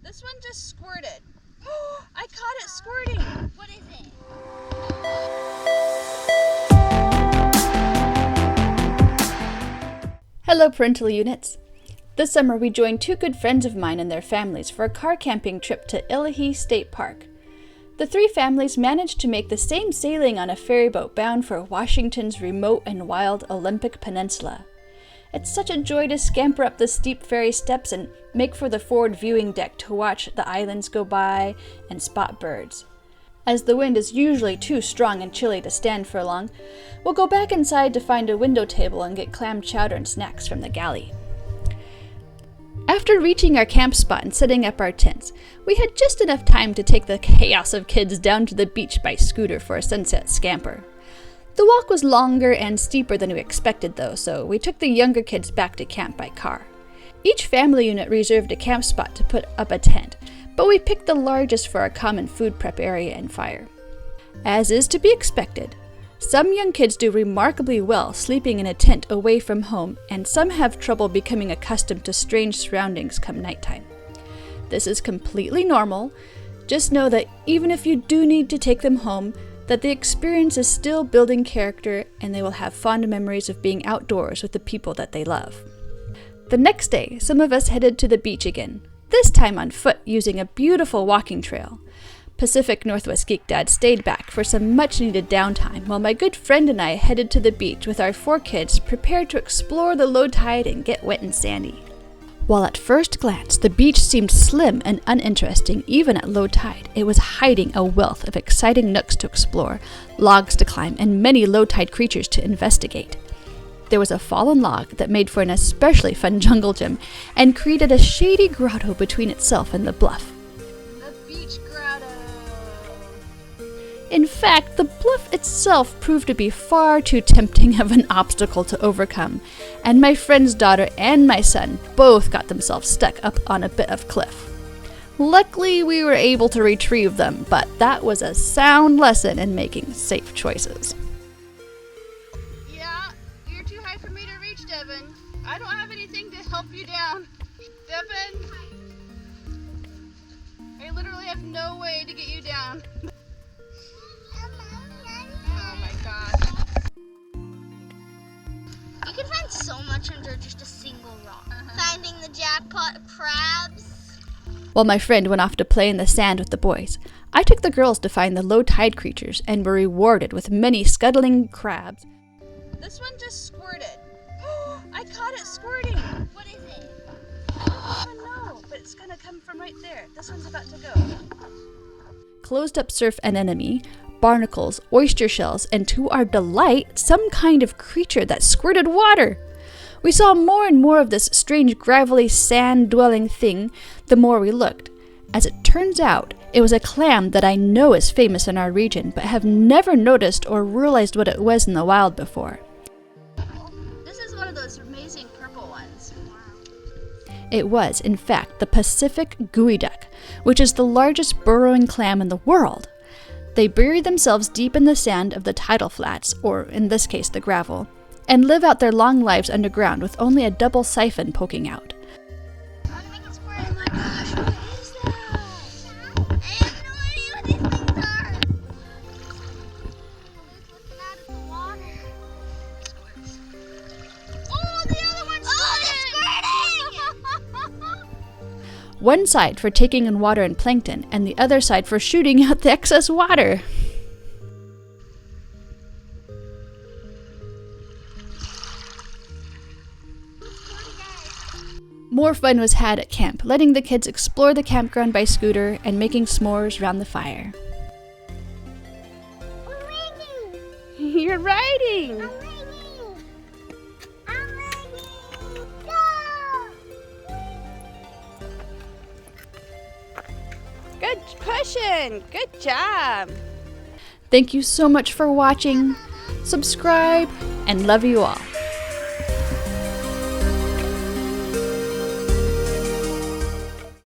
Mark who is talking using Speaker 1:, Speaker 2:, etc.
Speaker 1: This one just squirted. I caught it squirting.
Speaker 2: What is it?
Speaker 3: Hello, parental units. This summer we joined two good friends of mine and their families for a car camping trip to Illahee State Park. The three families managed to make the same sailing on a ferry boat bound for Washington's remote and wild Olympic Peninsula. It's such a joy to scamper up the steep ferry steps and make for the forward viewing deck to watch the islands go by and spot birds. As the wind is usually too strong and chilly to stand for long, we'll go back inside to find a window table and get clam chowder and snacks from the galley. After reaching our camp spot and setting up our tents, we had just enough time to take the chaos of kids down to the beach by scooter for a sunset scamper. The walk was longer and steeper than we expected though, so we took the younger kids back to camp by car. Each family unit reserved a camp spot to put up a tent, but we picked the largest for our common food prep area and fire. As is to be expected, some young kids do remarkably well sleeping in a tent away from home, and some have trouble becoming accustomed to strange surroundings come nighttime. This is completely normal. Just know that even if you do need to take them home, that the experience is still building character and they will have fond memories of being outdoors with the people that they love. The next day, some of us headed to the beach again, this time on foot using a beautiful walking trail. Pacific Northwest Geek Dad stayed back for some much-needed downtime while my good friend and I headed to the beach with our 4 kids prepared to explore the low tide and get wet and sandy. While at first glance the beach seemed slim and uninteresting even at low tide, it was hiding a wealth of exciting nooks to explore, logs to climb, and many low tide creatures to investigate. There was a fallen log that made for an especially fun jungle gym and created a shady grotto between itself and the bluff.
Speaker 1: The beach grotto.
Speaker 3: In fact, the bluff itself proved to be far too tempting of an obstacle to overcome, and my friend's daughter and my son both got themselves stuck up on a bit of cliff. Luckily, we were able to retrieve them, but that was a sound lesson in making safe choices.
Speaker 1: Yeah, you're too high for me to reach, Devin. I don't have anything to help you down. Devin, I literally have no way to get you down. Oh my gosh.
Speaker 2: You can find so much under just a single rock. Finding the jackpot crabs.
Speaker 3: While my friend went off to play in the sand with the boys, I took the girls to find the low tide creatures and were rewarded with many scuttling crabs.
Speaker 1: This one just squirted. I caught it squirting.
Speaker 2: What is it?
Speaker 1: I don't even know, but it's gonna come from right there. This one's about to go.
Speaker 3: Closed up surf anemone, barnacles, oyster shells, and to our delight, some kind of creature that squirted water. We saw more and more of this strange gravelly sand-dwelling thing the more we looked. As it turns out, it was a clam that I know is famous in our region, but have never noticed or realized what it was in the wild before.
Speaker 1: This is one of those amazing purple ones.
Speaker 3: It was, in fact, the Pacific Geoduck, which is the largest burrowing clam in the world. They bury themselves deep in the sand of the tidal flats, or in this case the gravel, and live out their long lives underground with only a double siphon poking out.
Speaker 2: I want to make it squirt. Oh my gosh, what is that? I have no idea what these things are. It's looking out at the water. Squirts. Oh, the other one's squirting!
Speaker 3: One side for taking in water and plankton, and the other side for shooting out the excess water. More fun was had at camp, letting the kids explore the campground by scooter and making s'mores around the fire.
Speaker 2: We're waiting.
Speaker 1: You're riding.
Speaker 2: I'm waiting. I'm waiting. Go!
Speaker 1: Good pushing. Good job.
Speaker 3: Thank you so much for watching. Subscribe, and love you all.